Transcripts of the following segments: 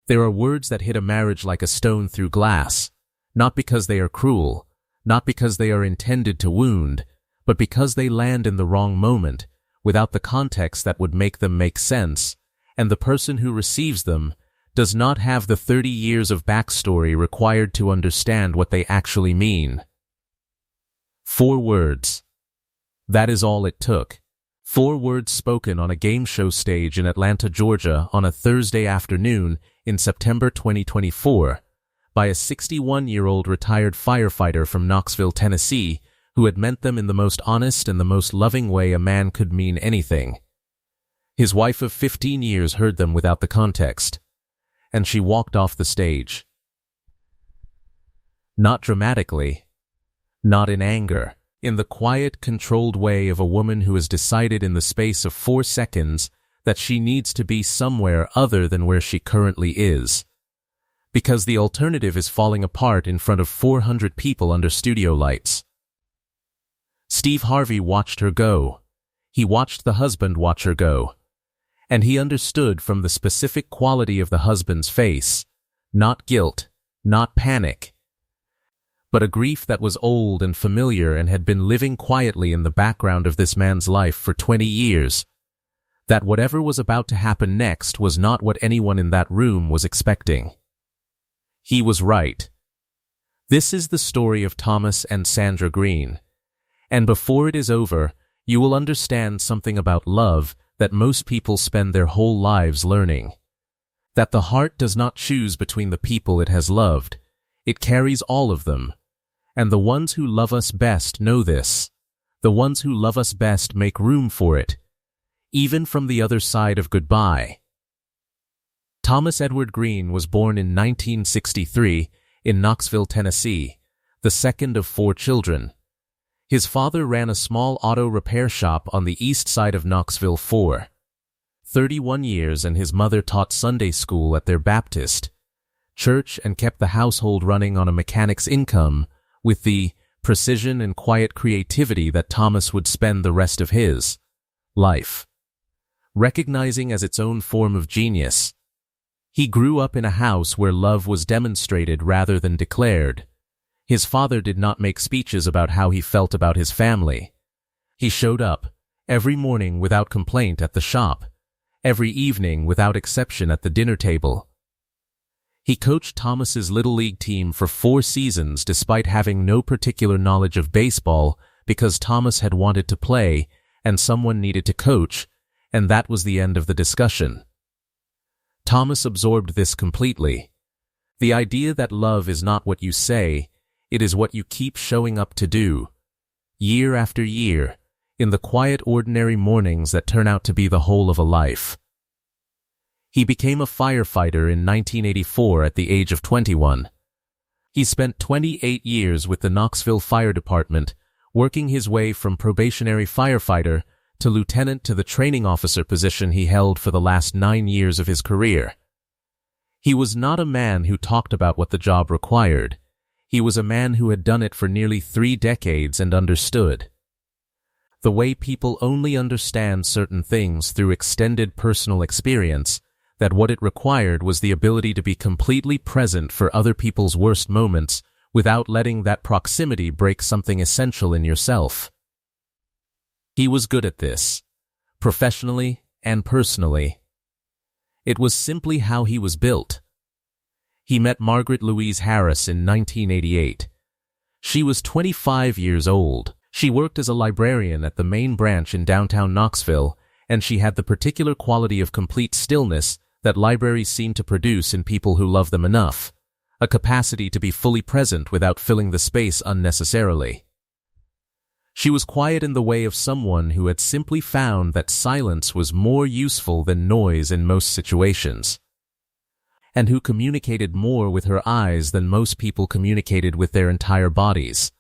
There are words that hit a marriage like a stone through glass, not because they are cruel, not because they are intended to wound, but because they land in the wrong moment, without the context that would make them make sense, and the person who receives them does not have the 30 years of backstory required to understand what they actually mean. 4 words. That is all it took. 4 words spoken on a game show stage in Atlanta, Georgia on a Thursday afternoon in September 2024 by a 61-year-old retired firefighter from Knoxville, Tennessee, who had meant them in the most honest and the most loving way a man could mean anything. His wife of 15 years heard them without the context, and she walked off the stage. Not dramatically, not in anger, in the quiet, controlled way of a woman who has decided in the space of 4 seconds that she needs to be somewhere other than where she currently is, because the alternative is falling apart in front of 400 people under studio lights. Steve Harvey watched her go. He watched the husband watch her go. And he understood from the specific quality of the husband's face, not guilt, not panic, but a grief that was old and familiar and had been living quietly in the background of this man's life for 20 years, that whatever was about to happen next was not what anyone in that room was expecting. He was right. This is the story of Thomas and Sandra Greene. And before it is over, you will understand something about love that most people spend their whole lives learning. That the heart does not choose between the people it has loved. It carries all of them. And the ones who love us best know this. The ones who love us best make room for it, even from the other side of goodbye. Thomas Edward Greene was born in 1963 in Knoxville, Tennessee, the second of 4 children. His father ran a small auto repair shop on the east side of Knoxville for 31 years, and his mother taught Sunday school at their Baptist church and kept the household running on a mechanic's income with the precision and quiet creativity that Thomas would spend the rest of his life recognizing as its own form of genius. He grew up in a house where love was demonstrated rather than declared. His father did not make speeches about how he felt about his family. He showed up every morning without complaint at the shop, every evening without exception at the dinner table. He coached Thomas's Little League team for 4 seasons despite having no particular knowledge of baseball because Thomas had wanted to play and someone needed to coach, and that was the end of the discussion. Thomas absorbed this completely. The idea that love is not what you say, it is what you keep showing up to do, year after year, in the quiet ordinary mornings that turn out to be the whole of a life. He became a firefighter in 1984 at the age of 21. He spent 28 years with the Knoxville Fire Department, working his way from probationary firefighter to lieutenant to the training officer position he held for the last 9 years of his career. He was not a man who talked about what the job required. He was a man who had done it for nearly 3 decades and understood. The way people only understand certain things through extended personal experience, that what it required was the ability to be completely present for other people's worst moments without letting that proximity break something essential in yourself. He was good at this, professionally and personally. It was simply how he was built. He met Margaret Louise Harris in 1988. She was 25 years old. She worked as a librarian at the main branch in downtown Knoxville, and she had the particular quality of complete stillness that libraries seem to produce in people who love them enough, a capacity to be fully present without filling the space unnecessarily. She was quiet in the way of someone who had simply found that silence was more useful than noise in most situations, and who communicated more with her eyes than most people communicated with their entire bodies.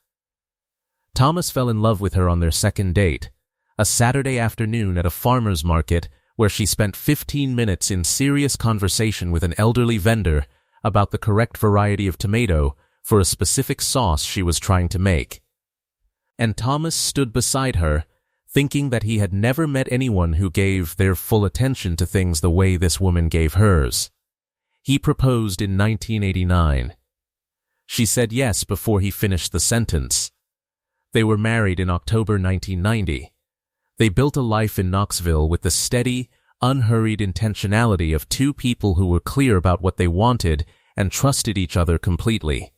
Thomas fell in love with her on their second date, a Saturday afternoon at a farmer's market where she spent 15 minutes in serious conversation with an elderly vendor about the correct variety of tomato for a specific sauce she was trying to make. And Thomas stood beside her, thinking that he had never met anyone who gave their full attention to things the way this woman gave hers. He proposed in 1989. She said yes before he finished the sentence. They were married in October 1990. They built a life in Knoxville with the steady, unhurried intentionality of two people who were clear about what they wanted and trusted each other completely.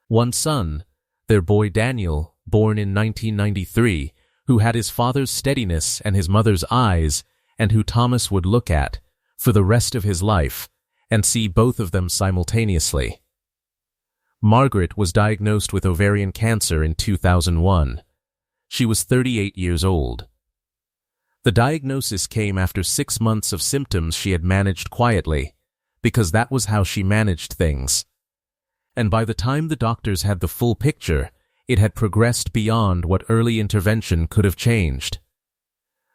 One son, their boy Daniel, born in 1993, who had his father's steadiness and his mother's eyes, and who Thomas would look at for the rest of his life and see both of them simultaneously. Margaret was diagnosed with ovarian cancer in 2001. She was 38 years old. The diagnosis came after 6 months of symptoms she had managed quietly, because that was how she managed things. And by the time the doctors had the full picture, it had progressed beyond what early intervention could have changed.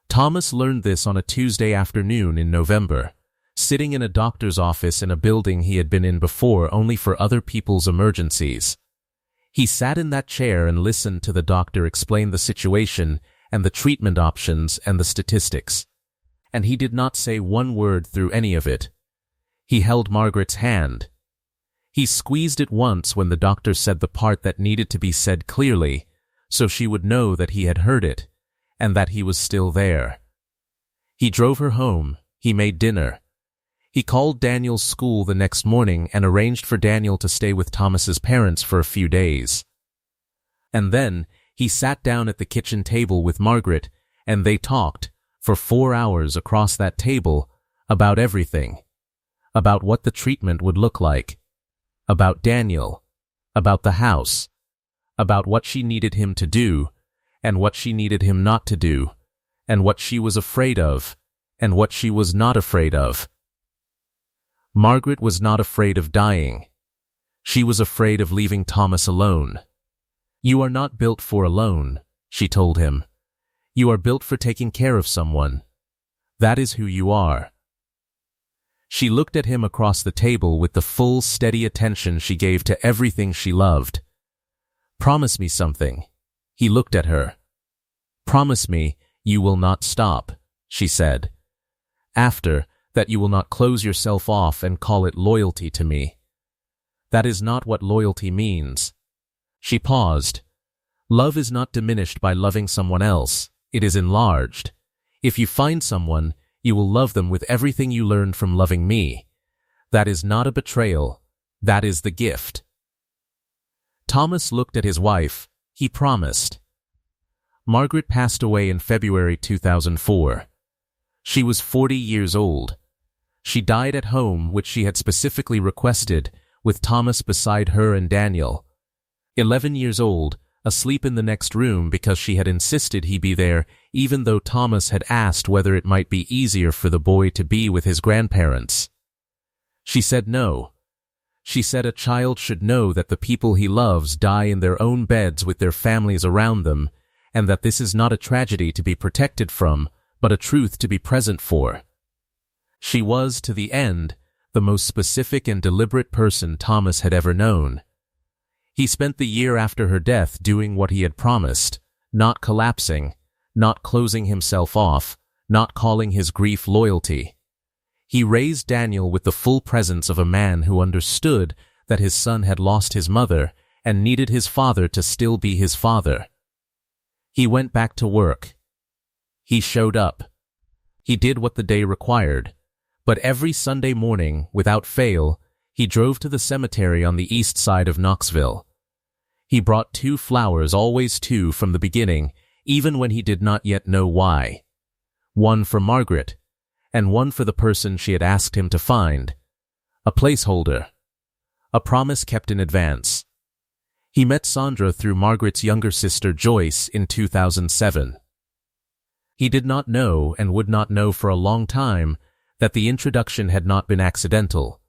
Thomas learned this on a Tuesday afternoon in November, sitting in a doctor's office in a building he had been in before only for other people's emergencies. He sat in that chair and listened to the doctor explain the situation and the treatment options and the statistics. And he did not say one word through any of it. He held Margaret's hand. He squeezed it once when the doctor said the part that needed to be said clearly, so she would know that he had heard it, and that he was still there. He drove her home. He made dinner. He called Daniel's school the next morning and arranged for Daniel to stay with Thomas's parents for a few days. And then he sat down at the kitchen table with Margaret, and they talked for 4 hours across that table about everything. About what the treatment would look like. About Daniel. About the house. About what she needed him to do, and what she needed him not to do, and what she was afraid of, and what she was not afraid of. Margaret was not afraid of dying. She was afraid of leaving Thomas alone. "You are not built for alone," she told him. "You are built for taking care of someone. That is who you are." She looked at him across the table with the full, steady attention she gave to everything she loved. "Promise me something." He looked at her. "Promise me you will not stop," she said. "After that you will not close yourself off and call it loyalty to me. That is not what loyalty means." She paused. "Love is not diminished by loving someone else. It is enlarged. If you find someone, you will love them with everything you learned from loving me. That is not a betrayal. That is the gift." Thomas looked at his wife. He promised. Margaret passed away in February 2004. She was 40 years old. She died at home, which she had specifically requested, with Thomas beside her and Daniel. 11 years old, asleep in the next room because she had insisted he be there, even though Thomas had asked whether it might be easier for the boy to be with his grandparents. She said no. She said a child should know that the people he loves die in their own beds with their families around them, and that this is not a tragedy to be protected from, but a truth to be present for. She was, to the end, the most specific and deliberate person Thomas had ever known. He spent the year after her death doing what he had promised, not collapsing, not closing himself off, not calling his grief loyalty. He raised Daniel with the full presence of a man who understood that his son had lost his mother and needed his father to still be his father. He went back to work. He showed up. He did what the day required. But every Sunday morning, without fail, he drove to the cemetery on the east side of Knoxville. He brought 2 flowers, always 2 from the beginning, even when he did not yet know why. One for Margaret, and one for the person she had asked him to find. A placeholder. A promise kept in advance. He met Sandra through Margaret's younger sister Joyce in 2007. He did not know, and would not know for a long time, that the introduction had not been accidental,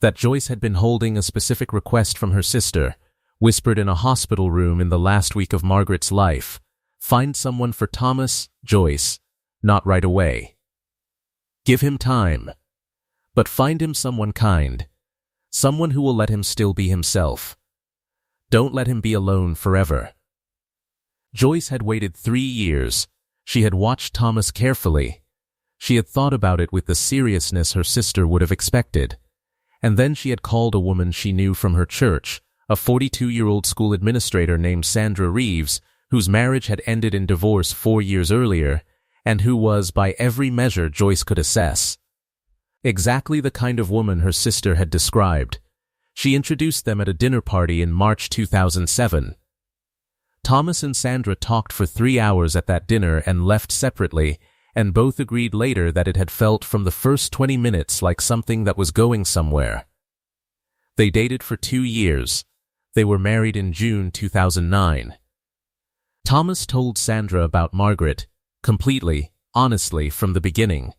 that Joyce had been holding a specific request from her sister, whispered in a hospital room in the last week of Margaret's life. "Find someone for Thomas, Joyce, not right away. Give him time. But find him someone kind, someone who will let him still be himself. Don't let him be alone forever." Joyce had waited 3 years. She had watched Thomas carefully. She had thought about it with the seriousness her sister would have expected, And then she had called a woman she knew from her church, a 42-year-old school administrator named Sandra Reeves, whose marriage had ended in divorce 4 years earlier, and who was, by every measure Joyce could assess, exactly the kind of woman her sister had described. She introduced them at a dinner party in March 2007. Thomas and Sandra talked for 3 hours at that dinner and left separately, and both agreed later that it had felt from the first 20 minutes like something that was going somewhere. They dated for 2 years. They were married in June 2009. Thomas told Sandra about Margaret, completely, honestly, from the beginning.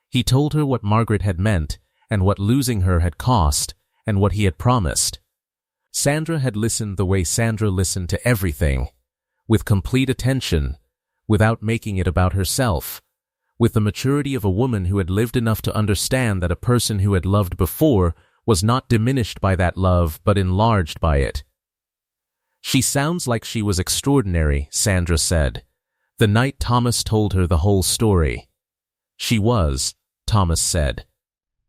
He told her what Margaret had meant, and what losing her had cost, and what he had promised. Sandra had listened the way Sandra listened to everything, with complete attention, without making it about herself, with the maturity of a woman who had lived enough to understand that a person who had loved before was not diminished by that love but enlarged by it. "She sounds like she was extraordinary," Sandra said, the night Thomas told her the whole story. "She was," Thomas said.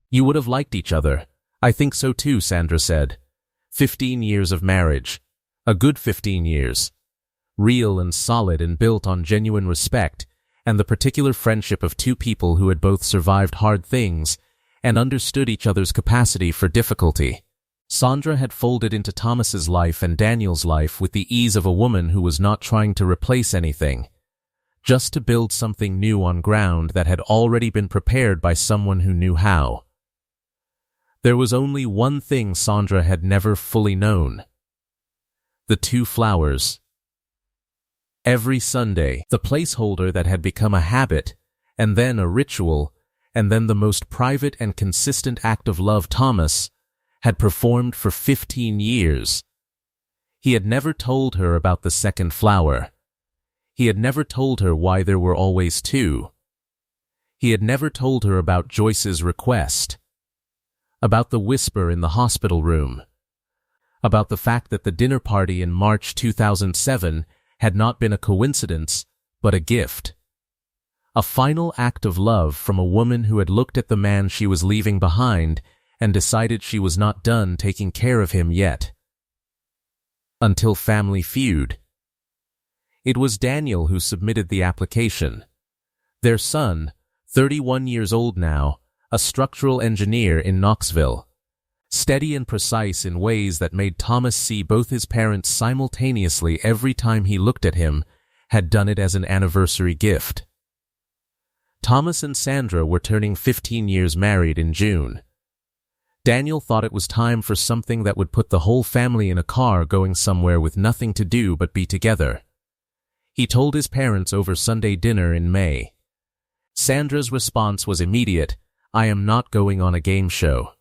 "You would have liked each other." "I think so too," Sandra said. 15 years of marriage. A good 15 years. Real and solid and built on genuine respect, and the particular friendship of two people who had both survived hard things and understood each other's capacity for difficulty. Sandra had folded into Thomas's life and Daniel's life with the ease of a woman who was not trying to replace anything, just to build something new on ground that had already been prepared by someone who knew how. There was only one thing Sandra had never fully known: the 2 flowers. Every Sunday, the placeholder that had become a habit, and then a ritual, and then the most private and consistent act of love Thomas had performed for 15 years. He had never told her about the second flower. He had never told her why there were always 2. He had never told her about Joyce's request, about the whisper in the hospital room, about the fact that the dinner party in March 2007 had not been a coincidence, but a gift. A final act of love from a woman who had looked at the man she was leaving behind and decided she was not done taking care of him yet. Until Family Feud. It was Daniel who submitted the application. Their son, 31 years old now, a structural engineer in Knoxville. Steady and precise in ways that made Thomas see both his parents simultaneously every time he looked at him, had done it as an anniversary gift. Thomas and Sandra were turning 15 years married in June. Daniel thought it was time for something that would put the whole family in a car going somewhere with nothing to do but be together. He told his parents over Sunday dinner in May. Sandra's response was immediate: "I am not going on a game show."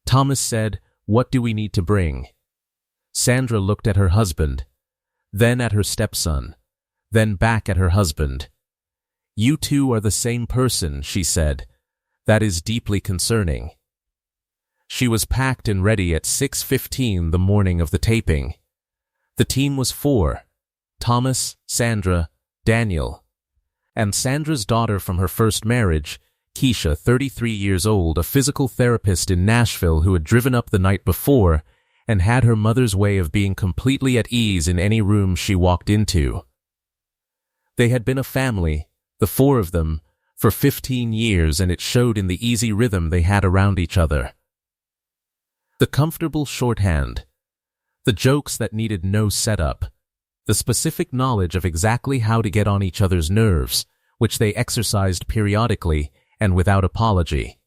Thomas said, "What do we need to bring?" Sandra looked at her husband, then at her stepson, then back at her husband. "You two are the same person," she said. "That is deeply concerning." She was packed and ready at 6:15 the morning of the taping. The team was 4: Thomas, Sandra, Daniel, and Sandra's daughter from her first marriage, Keisha, 33 years old, a physical therapist in Nashville who had driven up the night before and had her mother's way of being completely at ease in any room she walked into. They had been a family, the 4 of them, for 15 years, and it showed in the easy rhythm they had around each other. The comfortable shorthand, the jokes that needed no setup, the specific knowledge of exactly how to get on each other's nerves, which they exercised periodically and without apology.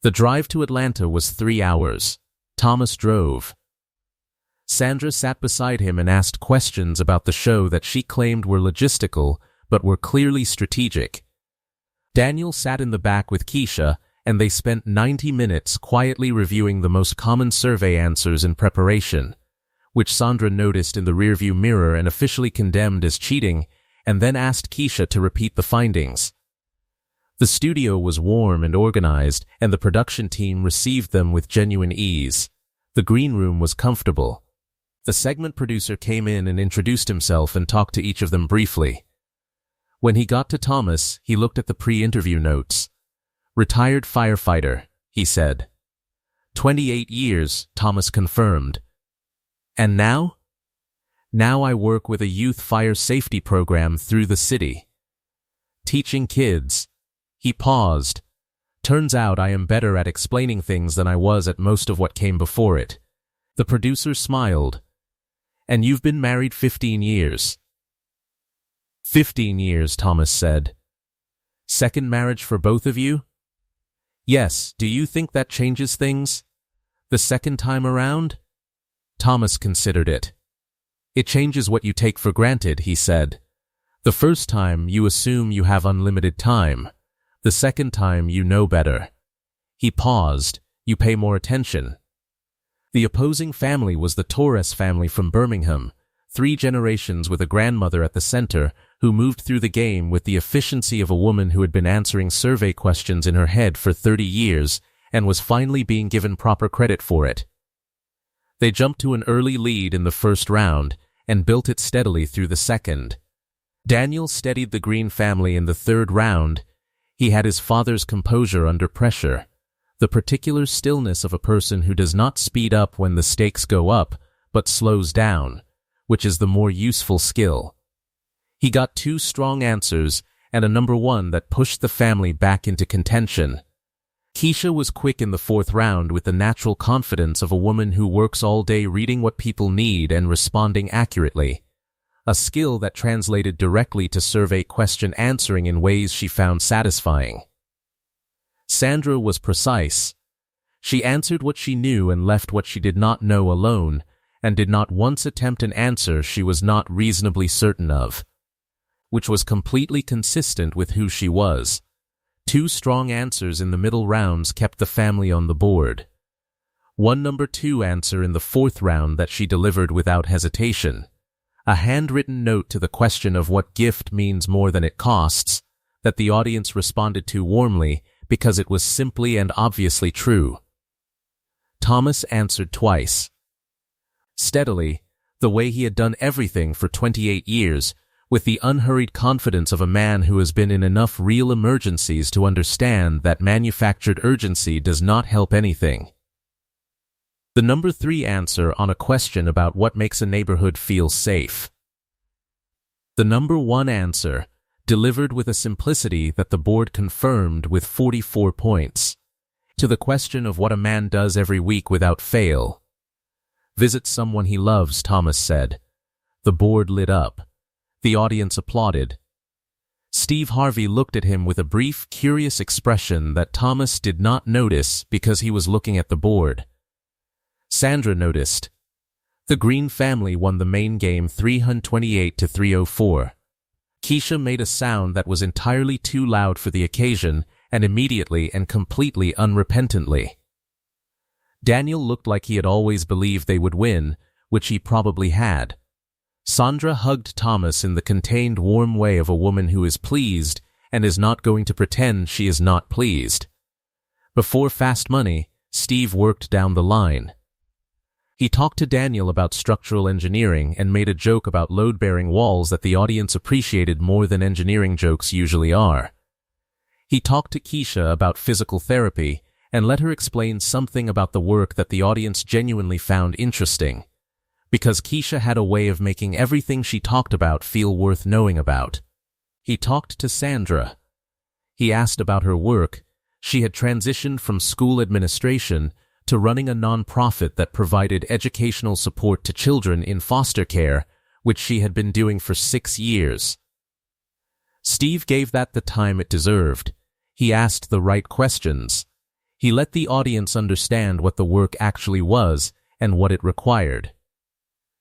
The drive to Atlanta was 3 hours. Thomas drove. Sandra sat beside him and asked questions about the show that she claimed were logistical but were clearly strategic. Daniel sat in the back with Keisha, and they spent 90 minutes quietly reviewing the most common survey answers in preparation, which Sandra noticed in the rearview mirror and officially condemned as cheating, and then asked Keisha to repeat the findings. The studio was warm and organized, and the production team received them with genuine ease. The green room was comfortable. The segment producer came in and introduced himself and talked to each of them briefly. When he got to Thomas, he looked at the pre-interview notes. "Retired firefighter," he said. 28 years, Thomas confirmed. And now? Now I work with a youth fire safety program through the city. Teaching kids. He paused. Turns out I am better at explaining things than I was at most of what came before it. The producer smiled. And you've been married 15 years. 15 years, Thomas said. Second marriage for both of you? Yes, do you think that changes things? The second time around? Thomas considered it. It changes what you take for granted, he said. The first time you assume you have unlimited time. The second time you know better. He paused. You pay more attention. The opposing family was the Torres family from Birmingham, 3 generations with a grandmother at the center who moved through the game with the efficiency of a woman who had been answering survey questions in her head for 30 years and was finally being given proper credit for it. They jumped to an early lead in the first round and built it steadily through the second. Daniel steadied the Greene family in the third round. He had his father's composure under pressure, the particular stillness of a person who does not speed up when the stakes go up, but slows down, which is the more useful skill. He got 2 strong answers and a number 1 that pushed the family back into contention. Keisha was quick in the 4th round with the natural confidence of a woman who works all day reading what people need and responding accurately, a skill that translated directly to survey question answering in ways she found satisfying. Sandra was precise. She answered what she knew and left what she did not know alone, and did not once attempt an answer she was not reasonably certain of, which was completely consistent with who she was. 2 strong answers in the middle rounds kept the family on the board. 1 number 2 answer in the 4th round that she delivered without hesitation. A handwritten note to the question of what gift means more than it costs, that the audience responded to warmly because it was simply and obviously true. Thomas answered twice. Steadily, the way he had done everything for 28 years, with the unhurried confidence of a man who has been in enough real emergencies to understand that manufactured urgency does not help anything. The number 3 answer on a question about what makes a neighborhood feel safe. The number 1 answer, delivered with a simplicity that the board confirmed with 44 points. To the question of what a man does every week without fail. Visit someone he loves, Thomas said. The board lit up. The audience applauded. Steve Harvey looked at him with a brief, curious expression that Thomas did not notice because he was looking at the board. Sandra noticed. The Greene family won the main game 328 to 304. Keisha made a sound that was entirely too loud for the occasion, and immediately and completely unrepentantly. Daniel looked like he had always believed they would win, which he probably had. Sandra hugged Thomas in the contained warm way of a woman who is pleased and is not going to pretend she is not pleased. Before Fast Money, Steve worked down the line. He talked to Daniel about structural engineering and made a joke about load-bearing walls that the audience appreciated more than engineering jokes usually are. He talked to Keisha about physical therapy and let her explain something about the work that the audience genuinely found interesting, because Keisha had a way of making everything she talked about feel worth knowing about. He talked to Sandra. He asked about her work. She had transitioned from school administration to running a non-profit that provided educational support to children in foster care, which she had been doing for 6 years. Steve gave that the time it deserved. He asked the right questions. He let the audience understand what the work actually was and what it required.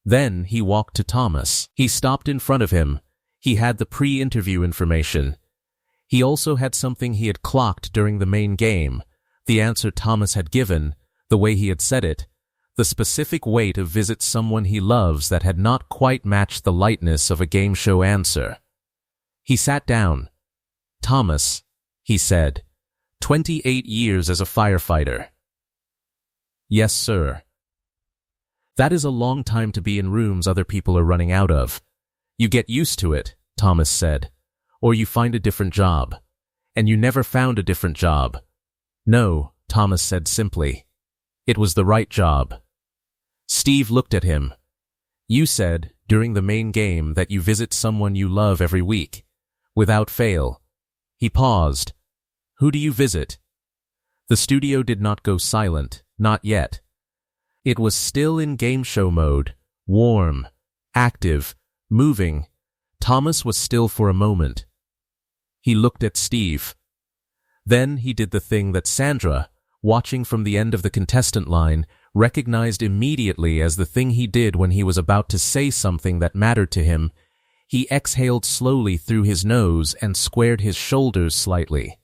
Then he walked to Thomas. He stopped in front of him. He had the pre-interview information. He also had something he had clocked during the main game, the answer Thomas had given, the way he had said it, the specific way to visit someone he loves that had not quite matched the lightness of a game show answer. He sat down. Thomas, he said, 28 years as a firefighter. Yes, sir. That is a long time to be in rooms other people are running out of. You get used to it, Thomas said, or you find a different job. And you never found a different job. No, Thomas said simply. It was the right job. Steve looked at him. You said, during the main game, that you visit someone you love every week. Without fail. He paused. Who do you visit? The studio did not go silent, not yet. It was still in game show mode, warm, active, moving. Thomas was still for a moment. He looked at Steve. Then he did the thing that Sandra, watching from the end of the contestant line, recognized immediately as the thing he did when he was about to say something that mattered to him. He exhaled slowly through his nose and squared his shoulders slightly.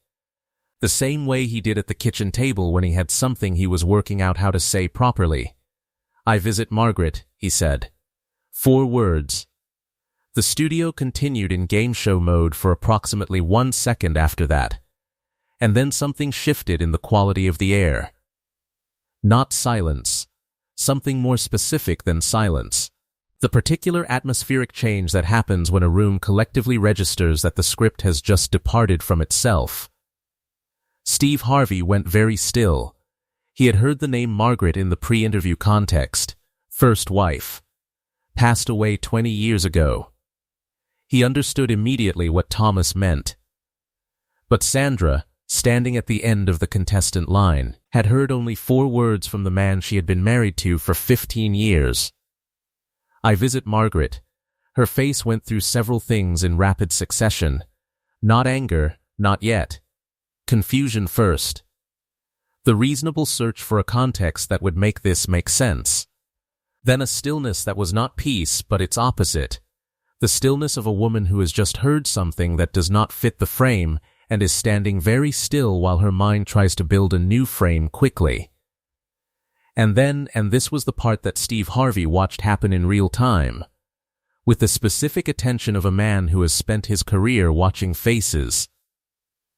The same way he did at the kitchen table when he had something he was working out how to say properly. I visit Margaret, he said. 4 words. The studio continued in game show mode for approximately 1 second after that. And then something shifted in the quality of the air. Not silence. Something more specific than silence. The particular atmospheric change that happens when a room collectively registers that the script has just departed from itself. Steve Harvey went very still. He had heard the name Margaret in the pre-interview context. First wife. Passed away 20 years ago. He understood immediately what Thomas meant. But Sandra, standing at the end of the contestant line, had heard only 4 words from the man she had been married to for 15 years. I visit Margaret. Her face went through several things in rapid succession. Not anger, not yet. Confusion first. The reasonable search for a context that would make this make sense. Then a stillness that was not peace, but its opposite. The stillness of a woman who has just heard something that does not fit the frame and is standing very still while her mind tries to build a new frame quickly. And then, and this was the part that Steve Harvey watched happen in real time, with the specific attention of a man who has spent his career watching faces.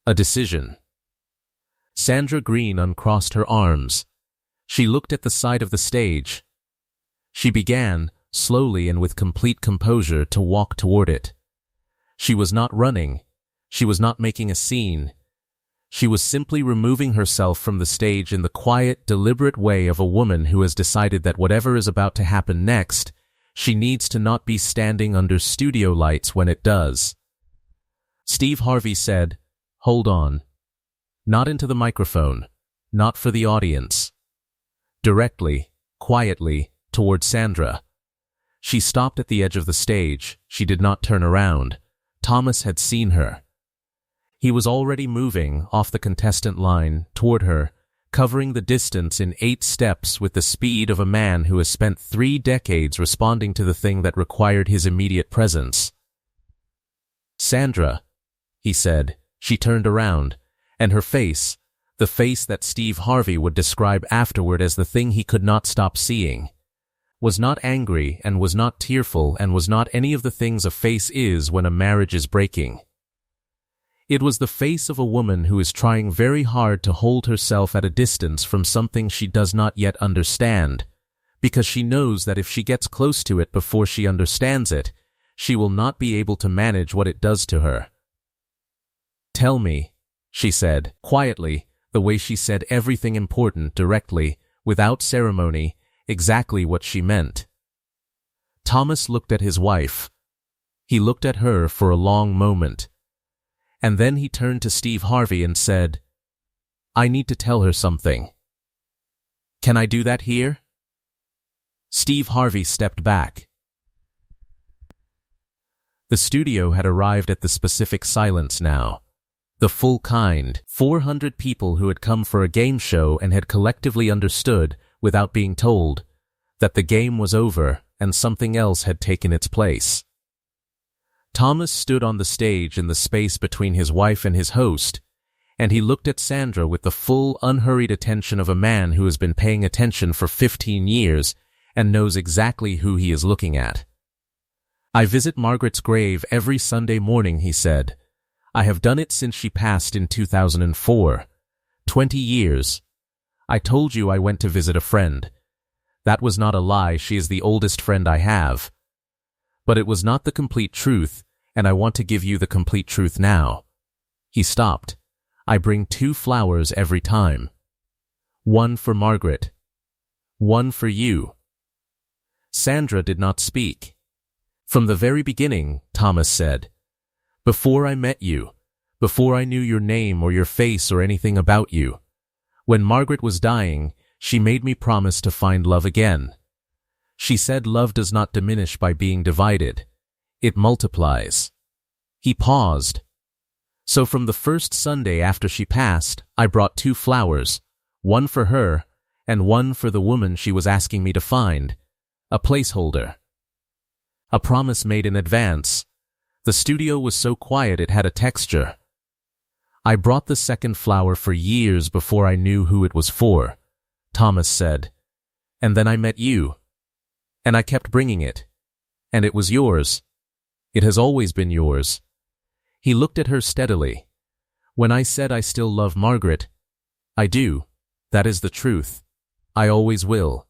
A decision. Sandra Greene uncrossed her arms. She looked at the side of the stage. She began, slowly and with complete composure, to walk toward it. She was not running. She was not making a scene. She was simply removing herself from the stage in the quiet, deliberate way of a woman who has decided that whatever is about to happen next, she needs to not be standing under studio lights when it does. Steve Harvey said, "Hold on." Not into the microphone, not for the audience. Directly, quietly, toward Sandra. She stopped at the edge of the stage. She did not turn around. Thomas had seen her. He was already moving off the contestant line toward her, covering the distance in 8 steps with the speed of a man who has spent 3 decades responding to the thing that required his immediate presence. "Sandra," he said. She turned around, and her face, the face that Steve Harvey would describe afterward as the thing he could not stop seeing, was not angry and was not tearful and was not any of the things a face is when a marriage is breaking. It was the face of a woman who is trying very hard to hold herself at a distance from something she does not yet understand, because she knows that if she gets close to it before she understands it, she will not be able to manage what it does to her. "Tell me," she said, quietly, the way she said everything important directly, without ceremony, exactly what she meant. Thomas looked at his wife. He looked at her for a long moment. And then he turned to Steve Harvey and said, "I need to tell her something. Can I do that here?" Steve Harvey stepped back. The studio had arrived at the specific silence now. The full kind, 400 people who had come for a game show and had collectively understood, without being told, that the game was over and something else had taken its place. Thomas stood on the stage in the space between his wife and his host, and he looked at Sandra with the full, unhurried attention of a man who has been paying attention for 15 years and knows exactly who he is looking at. "I visit Margaret's grave every Sunday morning," he said. "I have done it since she passed in 2004. 20 years. I told you I went to visit a friend. That was not a lie. She is the oldest friend I have. But it was not the complete truth, and I want to give you the complete truth now." He stopped. "I bring 2 flowers every time." One for Margaret. One for you. Sandra did not speak. From the very beginning, Thomas said. Before I met you, before I knew your name or your face or anything about you, when Margaret was dying, she made me promise to find love again. She said love does not diminish by being divided. It multiplies. He paused. So from the first Sunday after she passed, I brought 2 flowers, one for her and one for the woman she was asking me to find, a placeholder. A promise made in advance. The studio was so quiet it had a texture. I brought the second flower for years before I knew who it was for, Thomas said. And then I met you. And I kept bringing it. And it was yours. It has always been yours. He looked at her steadily. When I said I still love Margaret, I do. That is the truth. I always will.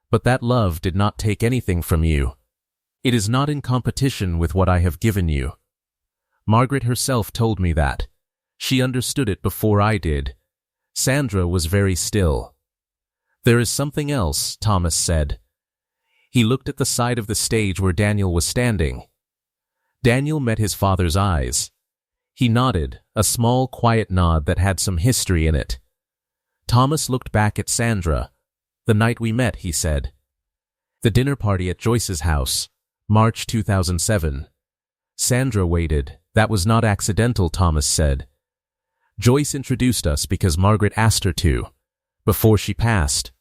But that love did not take anything from you. It is not in competition with what I have given you. Margaret herself told me that. She understood it before I did. Sandra was very still. There is something else, Thomas said. He looked at the side of the stage where Daniel was standing. Daniel met his father's eyes. He nodded, a small, quiet nod that had some history in it. Thomas looked back at Sandra. The night we met, he said. The dinner party at Joyce's house, March 2007. Sandra waited. That was not accidental, Thomas said. Joyce introduced us because Margaret asked her to, before she passed.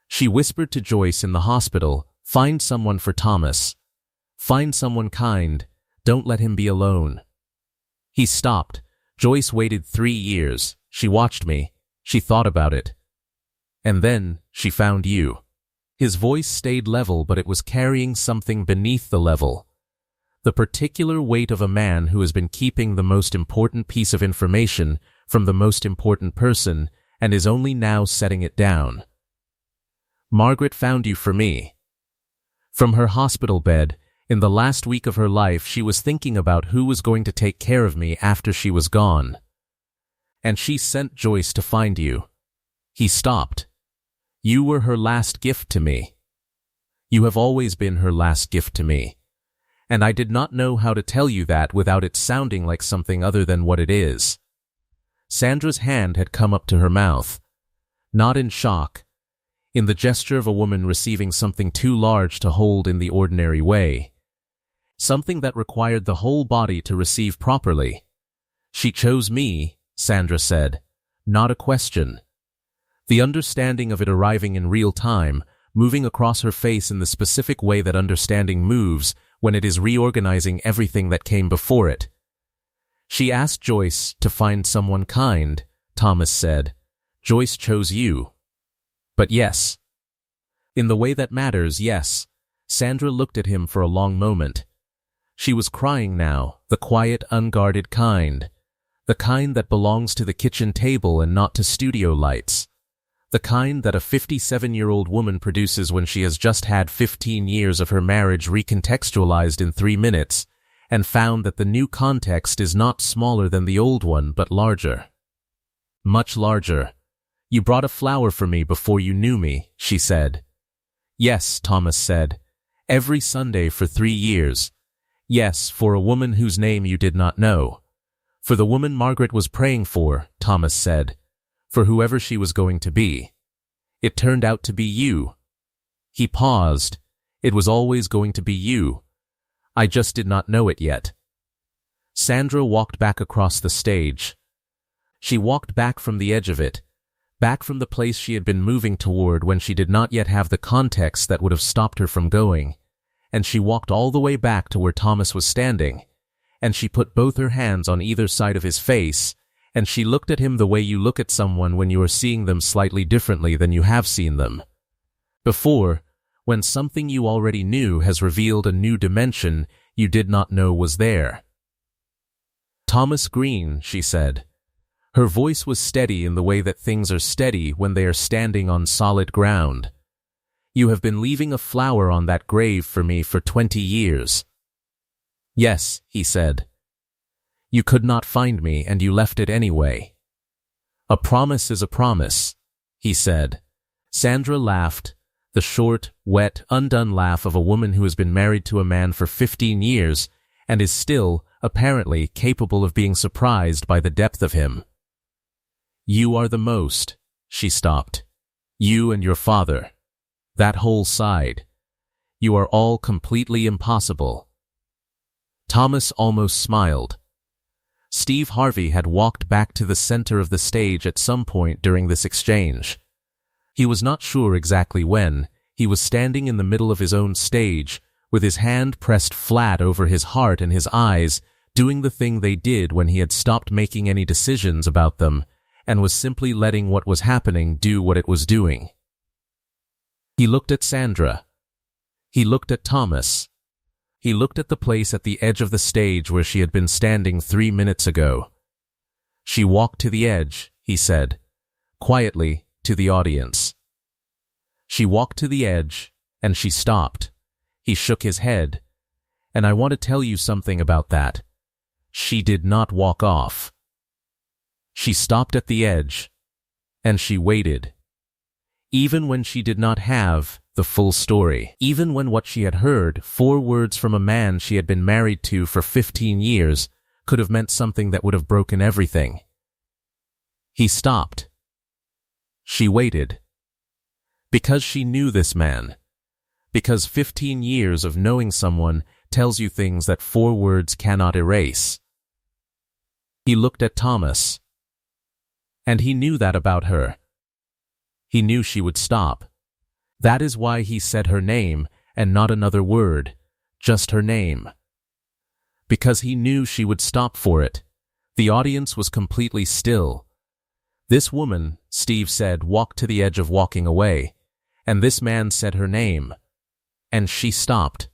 She whispered to Joyce in the hospital, find someone for Thomas. Find someone kind. Don't let him be alone. He stopped. Joyce waited 3 years. She watched me. She thought about it. And then she found you. His voice stayed level, but it was carrying something beneath the level. The particular weight of a man who has been keeping the most important piece of information from the most important person and is only now setting it down. Margaret found you for me. From her hospital bed, in the last week of her life, she was thinking about who was going to take care of me after she was gone. And she sent Joyce to find you. He stopped. You were her last gift to me. You have always been her last gift to me. And I did not know how to tell you that without it sounding like something other than what it is. Sandra's hand had come up to her mouth. Not in shock. In the gesture of a woman receiving something too large to hold in the ordinary way. Something that required the whole body to receive properly. She chose me, Sandra said. Not a question. The understanding of it arriving in real time, moving across her face in the specific way that understanding moves when it is reorganizing everything that came before it. She asked Joyce to find someone kind, Thomas said. Joyce chose you. But yes. In the way that matters, yes. Sandra looked at him for a long moment. She was crying now, the quiet, unguarded kind. The kind that belongs to the kitchen table and not to studio lights. The kind that a 57-year-old woman produces when she has just had 15 years of her marriage recontextualized in 3 minutes and found that the new context is not smaller than the old one but larger. Much larger. You brought a flower for me before you knew me, she said. Yes, Thomas said. Every Sunday for 3 years. Yes, for a woman whose name you did not know. For the woman Margaret was praying for, Thomas said. For whoever she was going to be. It turned out to be you. He paused. It was always going to be you. I just did not know it yet. Sandra walked back across the stage. She walked back from the edge of it, back from the place she had been moving toward when she did not yet have the context that would have stopped her from going, and she walked all the way back to where Thomas was standing, and she put both her hands on either side of his face, and she looked at him the way you look at someone when you are seeing them slightly differently than you have seen them before, when something you already knew has revealed a new dimension you did not know was there. Thomas Greene, she said. Her voice was steady in the way that things are steady when they are standing on solid ground. You have been leaving a flower on that grave for me for 20 years. Yes, he said. You could not find me and you left it anyway. A promise is a promise. he said. Sandra laughed, the short, wet, undone laugh of a woman who has been married to a man for 15 years and is still, apparently, capable of being surprised by the depth of him. You are the most, she stopped. You and your father. That whole side. You are all completely impossible. Thomas almost smiled. Steve Harvey had walked back to the center of the stage at some point during this exchange. He was not sure exactly when. He was standing in the middle of his own stage, with his hand pressed flat over his heart and his eyes, doing the thing they did when he had stopped making any decisions about them, and was simply letting what was happening do what it was doing. He looked at Sandra. He looked at Thomas. He looked at the place at the edge of the stage where she had been standing 3 minutes ago. She walked to the edge, he said, quietly, to the audience. She walked to the edge, and she stopped. He shook his head. And I want to tell you something about that. She did not walk off. She stopped at the edge, and she waited. Even when she did not have the full story, even when what she had heard, 4 words from a man she had been married to for 15 years, could have meant something that would have broken everything. He stopped. She waited. Because she knew this man. Because 15 years of knowing someone tells you things that 4 words cannot erase. He looked at Thomas. And he knew that about her. He knew she would stop. That is why he said her name and not another word, just her name. Because he knew she would stop for it. The audience was completely still. This woman, Steve said, walked to the edge of walking away, and this man said her name. And she stopped.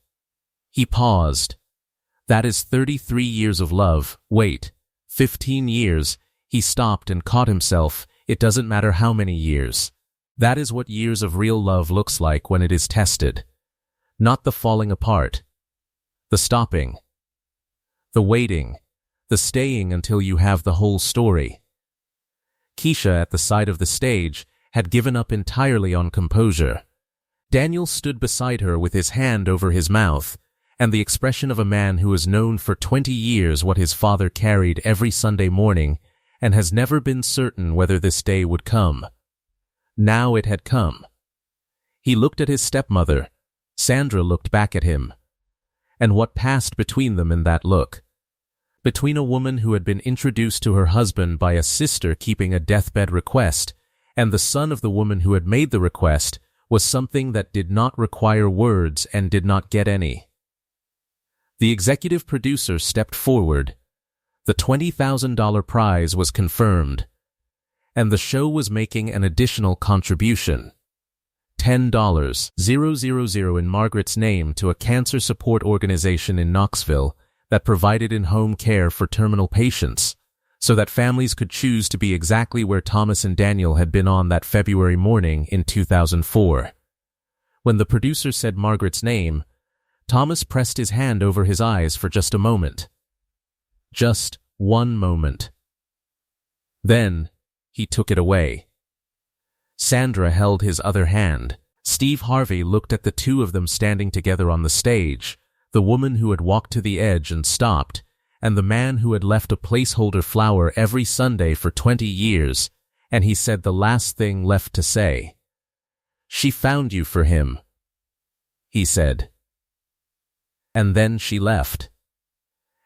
He paused. That is 33 years of love. Wait, 15 years. He stopped and caught himself. It doesn't matter how many years. That is what years of real love looks like when it is tested. Not the falling apart. The stopping. The waiting. The staying until you have the whole story. Keisha, at the side of the stage, had given up entirely on composure. Daniel stood beside her with his hand over his mouth, and the expression of a man who has known for 20 years what his father carried every Sunday morning and has never been certain whether this day would come. Now it had come. He looked at his stepmother. Sandra looked back at him. And what passed between them in that look? Between a woman who had been introduced to her husband by a sister keeping a deathbed request and the son of the woman who had made the request was something that did not require words and did not get any. The executive producer stepped forward. The $20,000 prize was confirmed, and the show was making an additional contribution. $10,000 in Margaret's name to a cancer support organization in Knoxville that provided in-home care for terminal patients, so that families could choose to be exactly where Thomas and Daniel had been on that February morning in 2004. When the producer said Margaret's name, Thomas pressed his hand over his eyes for just a moment. Just one moment. Then he took it away. Sandra held his other hand. Steve Harvey looked at the two of them standing together on the stage, the woman who had walked to the edge and stopped, and the man who had left a placeholder flower every Sunday for 20 years, and he said the last thing left to say. "She found you for him," he said. "And then she left.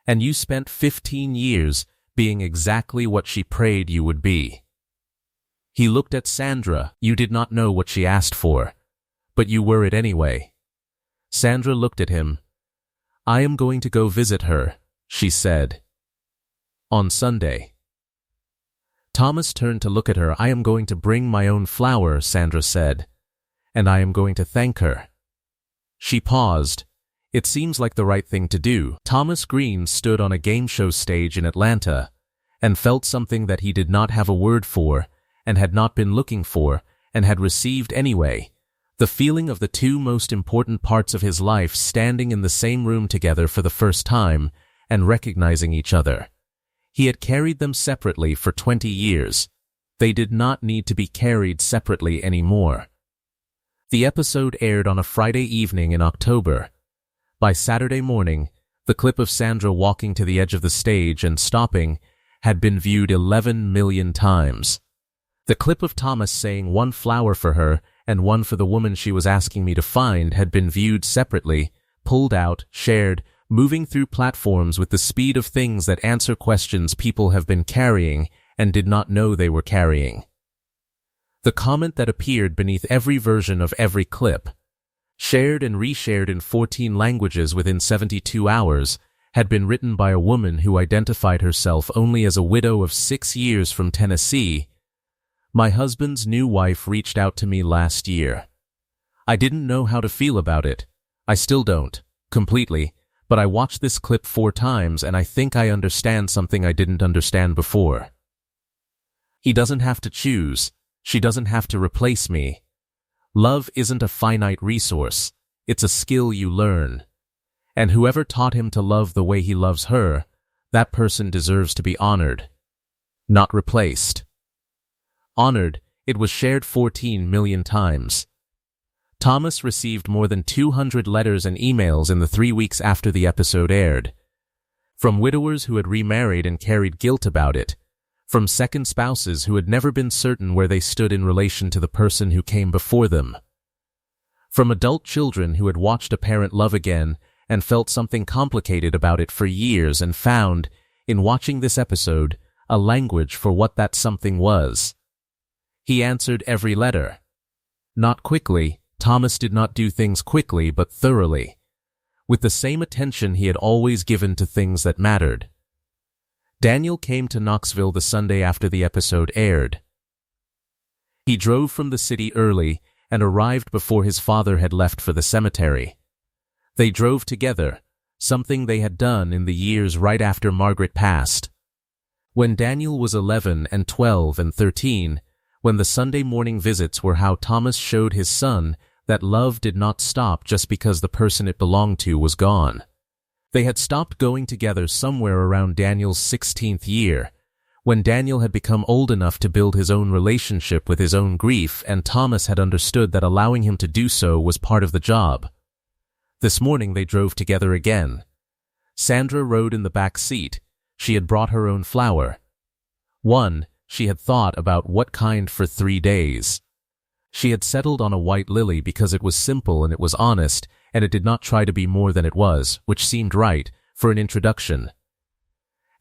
And you spent 15 years being exactly what she prayed you would be." He looked at Sandra. You did not know what she asked for, but you were it anyway. Sandra looked at him. "I am going to go visit her," she said. "On Sunday." Thomas turned to look at her. "I am going to bring my own flower," Sandra said, "and I am going to thank her." She paused. It seems like the right thing to do. Thomas Greene stood on a game show stage in Atlanta and felt something that he did not have a word for and had not been looking for and had received anyway, the feeling of the two most important parts of his life standing in the same room together for the first time and recognizing each other. He had carried them separately for 20 years. They did not need to be carried separately anymore. The episode aired on a Friday evening in October. By Saturday morning, the clip of Sandra walking to the edge of the stage and stopping had been viewed 11 million times. The clip of Thomas saying one flower for her and one for the woman she was asking me to find had been viewed separately, pulled out, shared, moving through platforms with the speed of things that answer questions people have been carrying and did not know they were carrying. The comment that appeared beneath every version of every clip, shared and reshared in 14 languages within 72 hours, had been written by a woman who identified herself only as a widow of 6 years from Tennessee. My husband's new wife reached out to me last year. I didn't know how to feel about it. I still don't, completely, but I watched this clip 4 times and I think I understand something I didn't understand before. He doesn't have to choose. She doesn't have to replace me. Love isn't a finite resource. It's a skill you learn. And whoever taught him to love the way he loves her, that person deserves to be honored, not replaced. Honored, it was shared 14 million times. Thomas received more than 200 letters and emails in the 3 weeks after the episode aired. From widowers who had remarried and carried guilt about it, from second spouses who had never been certain where they stood in relation to the person who came before them, from adult children who had watched a parent love again and felt something complicated about it for years and found, in watching this episode, a language for what that something was. He answered every letter. Not quickly. Thomas did not do things quickly but thoroughly, with the same attention he had always given to things that mattered. Daniel came to Knoxville the Sunday after the episode aired. He drove from the city early and arrived before his father had left for the cemetery. They drove together, something they had done in the years right after Margaret passed. When Daniel was 11 and 12 and 13, when the Sunday morning visits were how Thomas showed his son that love did not stop just because the person it belonged to was gone. They had stopped going together somewhere around Daniel's 16th year, when Daniel had become old enough to build his own relationship with his own grief, and Thomas had understood that allowing him to do so was part of the job. This morning they drove together again. Sandra rode in the back seat. She had brought her own flower. One, she had thought about what kind for 3 days. She had settled on a white lily because it was simple and it was honest, and it did not try to be more than it was, which seemed right, for an introduction.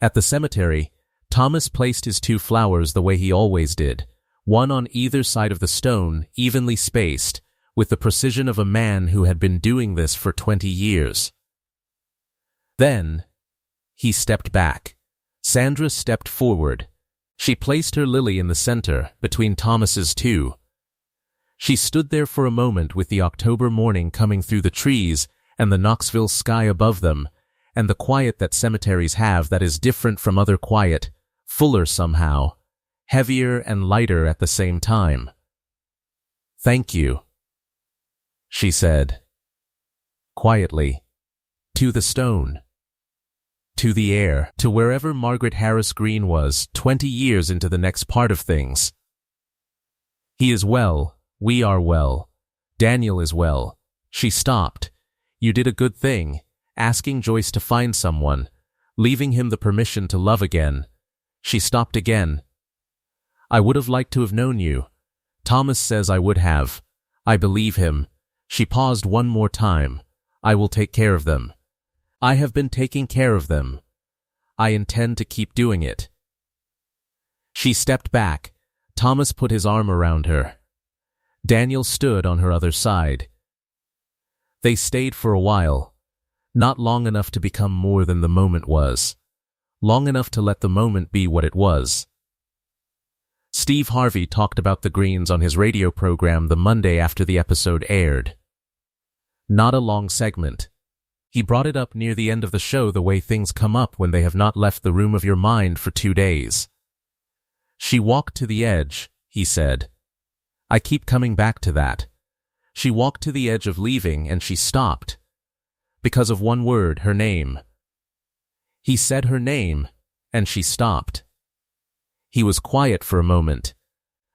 At the cemetery, Thomas placed his 2 flowers the way he always did, one on either side of the stone, evenly spaced, with the precision of a man who had been doing this for 20 years. Then, he stepped back. Sandra stepped forward. She placed her lily in the center, between Thomas's 2. She stood there for a moment with the October morning coming through the trees and the Knoxville sky above them, and the quiet that cemeteries have that is different from other quiet, fuller somehow, heavier and lighter at the same time. "Thank you," she said, quietly, to the stone, to the air, to wherever Margaret Harris Greene was 20 years into the next part of things. "He is well. We are well. Daniel is well." She stopped. "You did a good thing, asking Joyce to find someone, leaving him the permission to love again." She stopped again. "I would have liked to have known you. Thomas says I would have. I believe him." She paused one more time. "I will take care of them. I have been taking care of them. I intend to keep doing it." She stepped back. Thomas put his arm around her. Daniel stood on her other side. They stayed for a while, not long enough to become more than the moment was, long enough to let the moment be what it was. Steve Harvey talked about the Greenes on his radio program the Monday after the episode aired. Not a long segment. He brought it up near the end of the show the way things come up when they have not left the room of your mind for 2 days. "She walked to the edge," he said. "I keep coming back to that. She walked to the edge of leaving and she stopped. Because of one word, her name. He said her name, and she stopped." He was quiet for a moment,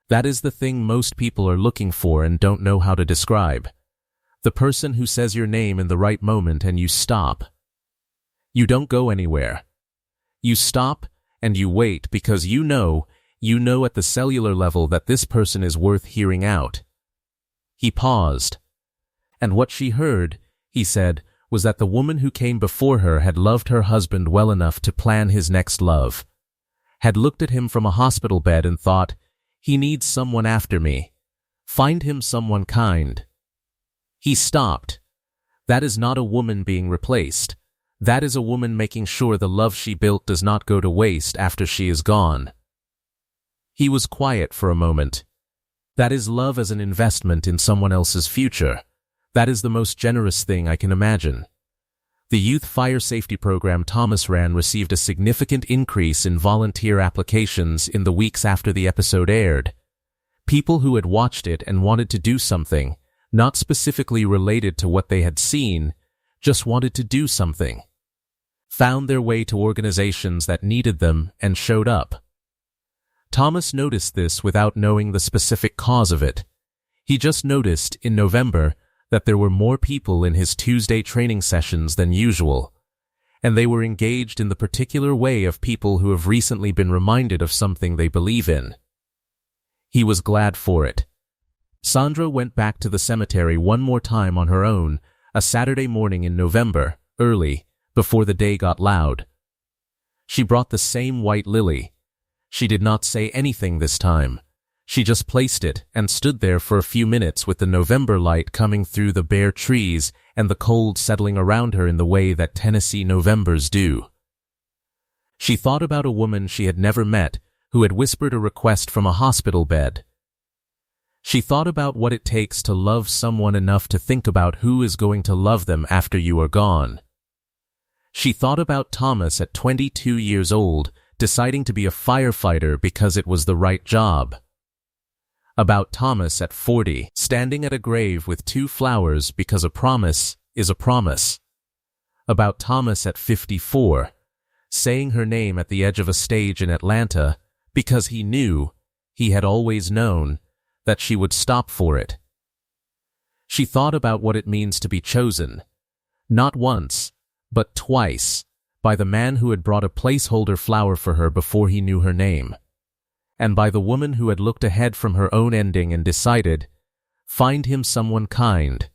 That is the thing most people are looking for and don't know how to describe. The person who says your name in the right moment and you stop. You don't go anywhere. You stop and you wait because you know at the cellular level that this person is worth hearing out. He paused. And what she heard, he said, was that the woman who came before her had loved her husband well enough to plan his next love, had looked at him from a hospital bed and thought, he needs someone after me. Find him someone kind. He stopped. That is not a woman being replaced. That is a woman making sure the love she built does not go to waste after she is gone. He was quiet for a moment. That is love as an investment in someone else's future. That is the most generous thing I can imagine. The youth fire safety program Thomas ran received a significant increase in volunteer applications in the weeks after the episode aired. People who had watched it and wanted to do something, not specifically related to what they had seen, just wanted to do something, found their way to organizations that needed them and showed up. Thomas noticed this without knowing the specific cause of it. He just noticed, in November, that there were more people in his Tuesday training sessions than usual, and they were engaged in the particular way of people who have recently been reminded of something they believe in. He was glad for it. Sandra went back to the cemetery one more time on her own, a Saturday morning in November, early, before the day got loud. She brought the same white lily. She did not say anything this time. She just placed it and stood there for a few minutes with the November light coming through the bare trees and the cold settling around her in the way that Tennessee Novembers do. She thought about a woman she had never met who had whispered a request from a hospital bed. She thought about what it takes to love someone enough to think about who is going to love them after you are gone. She thought about Thomas at 22 years old, deciding to be a firefighter because it was the right job. About Thomas at 40, standing at a grave with 2 flowers because a promise is a promise. About Thomas at 54, saying her name at the edge of a stage in Atlanta because he knew, he had always known, that she would stop for it. She thought about what it means to be chosen, not once, but twice, by the man who had brought a placeholder flower for her before he knew her name, and by the woman who had looked ahead from her own ending and decided, find him someone kind.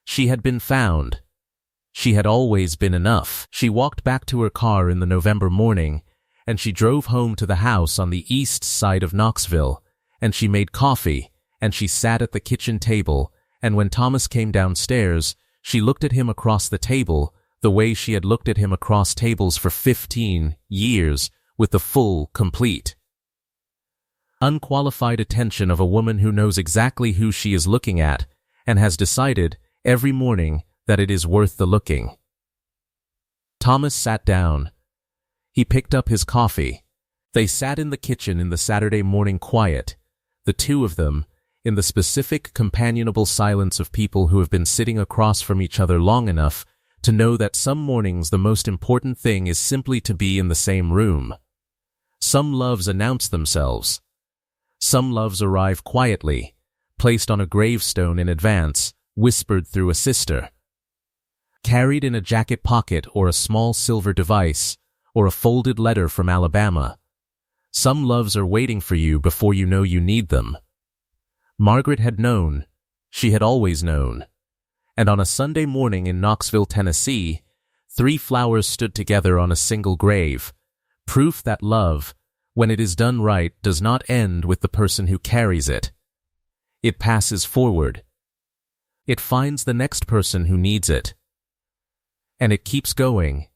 She had been found. She had always been enough. She walked back to her car in the November morning, and she drove home to the house on the east side of Knoxville, and she made coffee, and she sat at the kitchen table, and when Thomas came downstairs, she looked at him across the table, the way she had looked at him across tables for 15 years, with the full, complete, unqualified attention of a woman who knows exactly who she is looking at, and has decided, every morning, that it is worth the looking. Thomas sat down. He picked up his coffee. They sat in the kitchen in the Saturday morning quiet, the two of them, in the specific companionable silence of people who have been sitting across from each other long enough to know that some mornings the most important thing is simply to be in the same room. Some loves announce themselves. Some loves arrive quietly, placed on a gravestone in advance, whispered through a sister, carried in a jacket pocket or a small silver device, or a folded letter from Alabama. Some loves are waiting for you before you know you need them. Margaret had known. She had always known. And on a Sunday morning in Knoxville, Tennessee, 3 flowers stood together on a single grave, proof that love, when it is done right, does not end with the person who carries it. It passes forward. It finds the next person who needs it. And it keeps going,